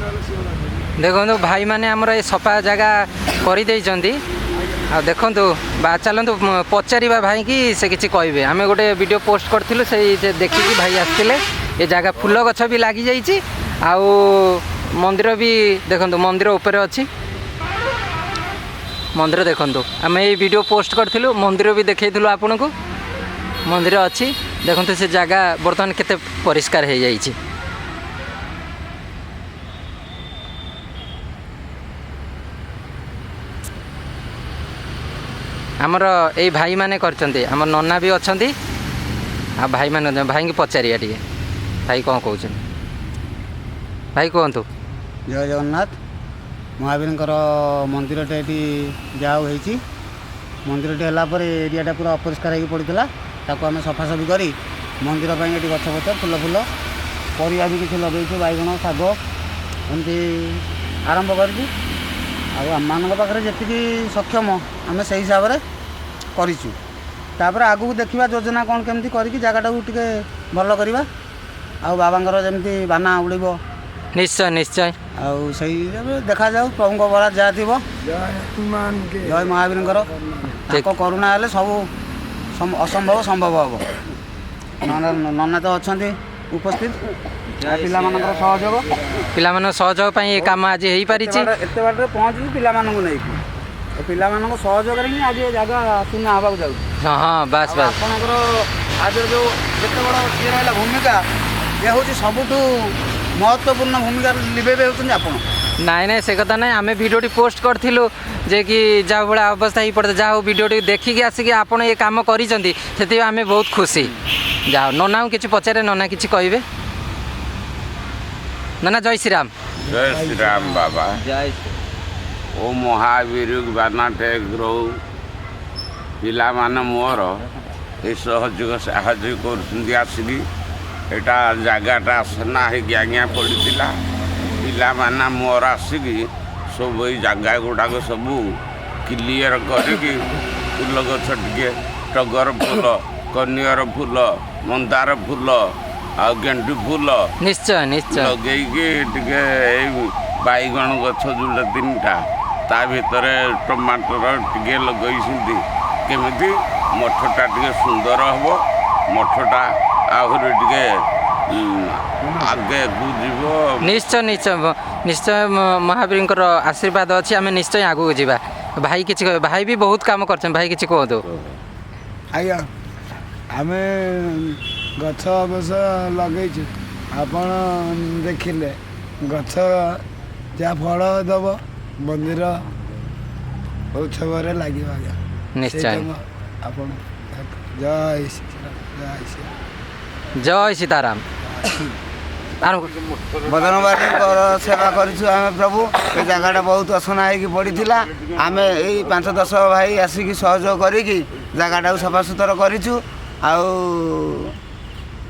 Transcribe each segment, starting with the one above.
देखो भाई माने आमर ये सफा जगह कर देखु चलतु पचारा भाई कि से किसी कहे आम गोटे वीडियो पोस्ट करूँ से देखिकी भाई आसते ये जगह फूल गछ भी लगी जाइए मंदिर भी देखो मंदिर उपर अच्छी मंदिर देखु आम ये वीडियो पोस्ट करूँ मंदिर भी देखु आपन को मंदिर अच्छी देखो से जगह बर्तमान केते परिष्कार हो जाइए आमर ये भाई माने करचंती आमर नन्ना भी अच्छा आ भाई माने भाई की पचारिया टे भाई कौन कौन भाई कहतु जय जगन्नाथ महावीर मंदिरटे ये जाऊ मंदिरटे है एरियाटा पूरा अपरिष्कार हो पड़ा ताको आम सफासफी कर मंदिर ये गछ फछ फूल फूल परिया भी किसी लगे बैगण शाग एमती आरंभ कर आम पाखे जी सक्षम आम से हिसाब से कर आगू देखा योजना कौन केमती करके जगटा टे भल करवा बाबा जमी बाना उड़ब निश्चय निश्चय आई देखा जाऊ प्रभु बला जहाँ थी जय महावीर करुणा हेल्ले सब असंभव संभव हम नना तो अच्छा उपस्थित पिला सहयोग ये कम आज हो पारी एत बाट पहुँचू पिला नहीं पिला सहयोग आज जगह शून्य हाँ जाऊँ हाँ बस बस आपणकर आज जो जिते बड़ ये रहा भूमिका ये हूँ सबुठ महत्वपूर्ण भूमिका लिभेबे होती आप नाई नाई से कथा ना आम भिडियोटी पोस्ट करूँ जे कि जा भाया अवस्था हो पड़ता जहाँ भिडियोटी देखिकी आसिक आपड़ ये कम कर आम बहुत खुशी जाओ नना को किसी पचारे नना किसी कहे नना जय श्री राम बाबा जय ओ महावीर बानाटे ग्रह पिला मान मोर ये सहयोग साहय कर जगहटा आसना आज्ञा पड़ा पिला माना मोर आसिक सब ये जगह गुड़ाक सब क्लीयर करके फूल गछ टे टगर फूल कनियर फूल मंदार फूल आ गेंडू फूल निश्चय निश्चय लगे बैगण गछ जोड़ा 3टा ता भितर टमाटर टे लगे केमी मठटा टे सुंदर हम मठटा आहरी टे आगे जीव निश्चय निश्चय निश्चय महावीर आशीर्वाद अच्छी आम निश्चय आगू जावा भाई किसी भाई भी बहुत काम कर भाई किसी कहतु आज्ञा आम गछ अवश्य लगे आपण देखिले गछ जहाँ फल दब मंदिर उत्सव लगे आज्ञा निश्चय आपण जय श्री जय सीताराम बदन बाटी सेवा करें प्रभु ये जगहटा बहुत असना हो पड़ा आम यही 5-10 भाई आसिक सहयोग करी जगहटा सफा सुतर करूँ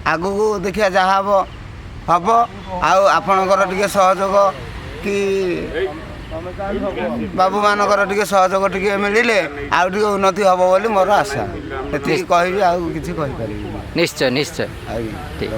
आगू देखिए जहाँ हम आपणकर टे सहयोग कि बाबू मानकर टे सहयोग टे मिले आउ टे उन्नति हम बोली मोर आशा ये कहि आउ किसी कहि निश्चय निश्चय ठीक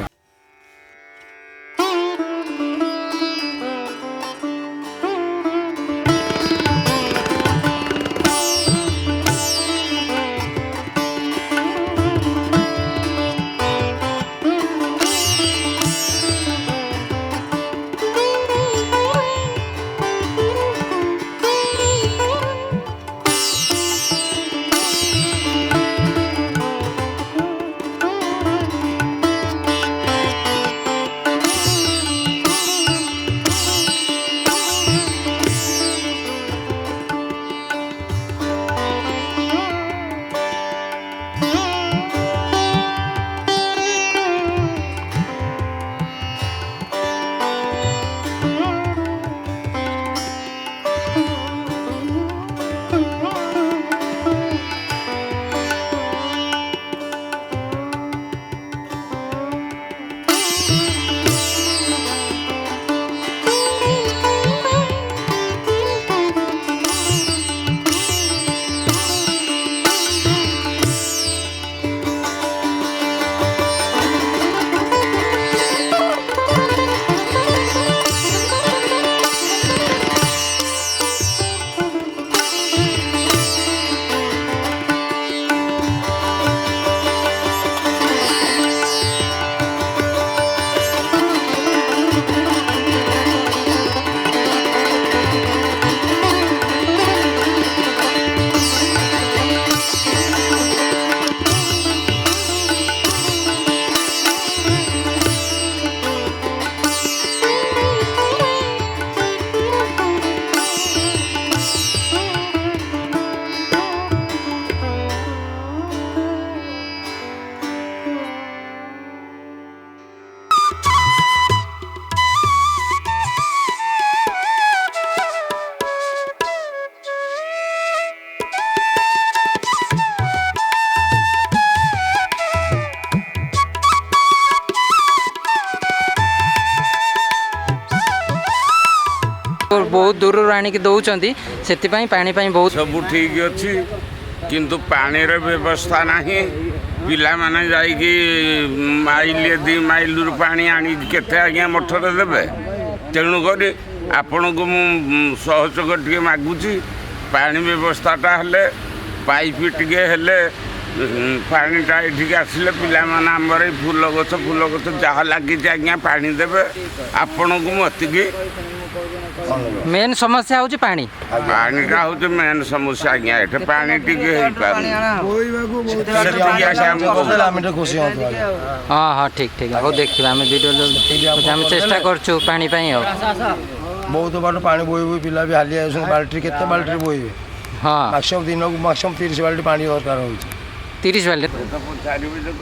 ବହୁତ ଦୂରରୁ ଆଣିକି ଦେଉଛନ୍ତି, ସେଥିପାଇଁ ପାଣି ପାଇଁ ବହୁତ ସବୁ ଠିକ୍ ଅଛି, କିନ୍ତୁ ପାଣିର ବ୍ୟବସ୍ଥା ନାହିଁ। ପିଲାମାନେ ଯାଇକି ମାଇଲ 2 ମାଇଲରୁ ପାଣି ଆଣିକି କେତେ ଆଜ୍ଞା ମଠରେ ଦେବେ। ତେଣୁକରି ଆପଣଙ୍କୁ ମୁଁ ସହଯୋଗ ଟିକେ ମାଗୁଛି, ପାଣି ବ୍ୟବସ୍ଥାଟା ହେଲେ, ପାଇପ୍ ଟିକେ ହେଲେ, ପାଣିଟା ଏଠିକି ଆସିଲେ ପିଲାମାନେ ଆମର ଏଇ ଫୁଲ ଗଛ ଯାହା ଲାଗିଛି ଆଜ୍ଞା ପାଣି ଦେବେ। ଆପଣଙ୍କୁ ମୁଁ ଏତିକି, ମେନ୍ ସମସ୍ୟା ହେଉଛି ପାଣି। ପାଣିଟା ହେଉଛି ମେନ୍ ସମସ୍ୟା ଆଜ୍ଞା। ଏଠି ପାଣି ଟିକେ ହେଇପାରୁନି। ଆମେ ଟିକେ ଖୁସି ହୁଅନ୍ତୁ। ହଁ ହଁ ଠିକ୍ ଠିକ୍, ହଉ ଦେଖିବା ଆମେ ଭିଡ଼ିଓ ଆମେ ଚେଷ୍ଟା କରୁଛୁ ପାଣି ପାଇଁ। ଆଉ ବହୁତ ବାଟ ପାଣି ବୋହିବୁ, ପିଲା ବି ହାଲିଆ ହେଉଛନ୍ତି। ବାଲ୍ଟି କେତେ ବାଲ୍ଟିରେ ବୋହିବେ? ହଁ ମାକ୍ସିମମ୍ ଦିନକୁ 30 ବାଲ୍ଟି ପାଣି ଦରକାର ହେଉଛି। 30 ବାଲ୍ଟି।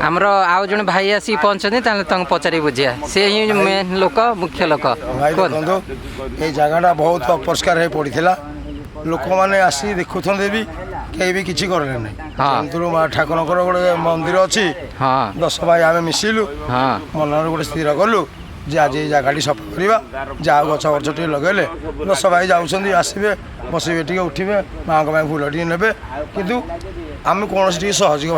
ଆମର ଆଉ ଜଣେ ଭାଇ ଆସିକି ପହଞ୍ଚନ୍ତି, ତାହେଲେ ତାଙ୍କୁ ପଚାରି ବୁଝିବା। ସେ ହିଁ ମେନ୍ ଲୋକ, ମୁଖ୍ୟ ଲୋକ। ଭାଇ ଦେଖନ୍ତୁ, ଏଇ ଜାଗାଟା ବହୁତ ଅପରିଷ୍କାର ହେଇ ପଡ଼ିଥିଲା। ଲୋକମାନେ ଆସି ଦେଖୁଛନ୍ତି ବି, କେହି ବି କିଛି କରିଲେ ନାହିଁ। କିନ୍ତୁ ମା ଠାକୁରଙ୍କର ଗୋଟେ ମନ୍ଦିର ଅଛି। ହଁ 10 ଭାଇ ଆମେ ମିଶିଲୁ, ହଁ ମନରେ ଗୋଟେ ସ୍ଥିର କଲୁ ଯେ ଆଜି ଏଇ ଜାଗାଟି ସଫା କରିବା। ଯାହା ଗଛ ଟିକେ ଲଗେଇଲେ 10 ଭାଇ ଯାଉଛନ୍ତି, ଆସିବେ, ବସିବେ, ଟିକେ ଉଠିବେ, ମାଆଙ୍କ ପାଇଁ ଫୁଲ ଟିକେ ନେବେ। କିନ୍ତୁ ଆମେ କୌଣସି ଟିକେ ସହଯୋଗ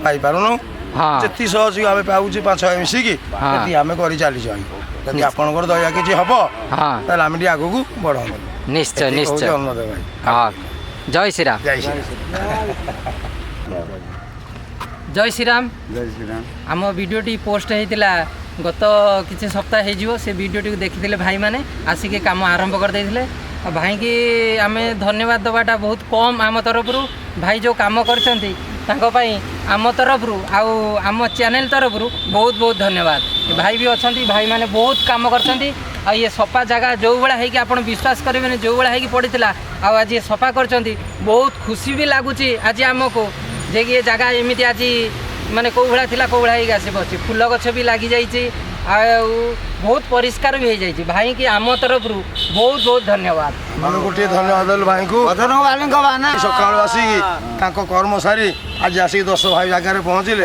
ପାଇପାରୁନୁ। ହଁ ଯେତିକି ସହଯୋଗ ଆମେ ପାଉଛୁ 5 ଭାଇ ମିଶିକି, ସେତିକି ଆମେ କରି ଚାଲିଛୁ। ଯଦି ଆପଣଙ୍କର ଦୟା କିଛି ହବ, ହଁ ତାହେଲେ ଆମେ ଟିକେ ଆଗକୁ ବଢ଼ନ୍ତୁ। ନିଶ୍ଚୟ ନିଶ୍ଚୟ। ଅନୁରୋଧ ଭାଇ। ହଁ ଜୟ ଶ୍ରୀରାମ। ଜୟ ଶ୍ରୀ ଜୟ ଶ୍ରୀରାମ। ଜୟ ଶ୍ରୀରାମ। ଆମ ଭିଡ଼ିଓଟି ପୋଷ୍ଟ ହେଇଥିଲା ଗତ କିଛି ସପ୍ତାହ ହେଇଯିବ। ସେ ଭିଡ଼ିଓଟିକୁ ଦେଖିଥିଲେ ଭାଇମାନେ, ଆସିକି କାମ ଆରମ୍ଭ କରିଦେଇଥିଲେ। ଆଉ ଭାଇକି ଆମେ ଧନ୍ୟବାଦ ଦେବାଟା ବହୁତ କମ୍ ଆମ ତରଫରୁ। ଭାଇ ଯେଉଁ କାମ କରିଛନ୍ତି ତାଙ୍କ ପାଇଁ ଆମ ତରଫରୁ ଆଉ ଆମ ଚ୍ୟାନେଲ୍ ତରଫରୁ ବହୁତ ବହୁତ ଧନ୍ୟବାଦ। ଭାଇ ବି ଅଛନ୍ତି, ଭାଇମାନେ ବହୁତ କାମ କରିଛନ୍ତି। ଆଉ ଇଏ ସଫା ଜାଗା ଯେଉଁଭଳିଆ ହେଇକି ଆପଣ ବିଶ୍ୱାସ କରିବେନି, ଯେଉଁଭଳିଆ ହେଇକି ପଡ଼ିଥିଲା, ଆଉ ଆଜି ସଫା କରିଛନ୍ତି। ବହୁତ ଖୁସି ବି ଲାଗୁଛି ଆଜି ଆମକୁ ଯେ କି ଏ ଜାଗା ଏମିତି ଆଜି ମାନେ କେଉଁ ଭଳିଆ ଥିଲା କେଉଁ ଭଳିଆ ହେଇକି ଆସି ବସିଛି। ଫୁଲ ଗଛ ବି ଲାଗିଯାଇଛି, ଆଉ ବହୁତ ପରିଷ୍କାର ବି ହେଇଯାଇଛି। ଭାଇକି ଆମ ତରଫରୁ ବହୁତ ବହୁତ ଧନ୍ୟବାଦ। ଆମେ ଗୋଟିଏ ଧନ୍ୟବାଦ ଦେଲୁ ଭାଇଙ୍କୁ। ସକାଳୁ ଆସିକି ତାଙ୍କ କର୍ମ ସାରି ଆଜି ଆସିକି 10 ଭାଇ ଜାଗାରେ ପହଞ୍ଚିଲେ।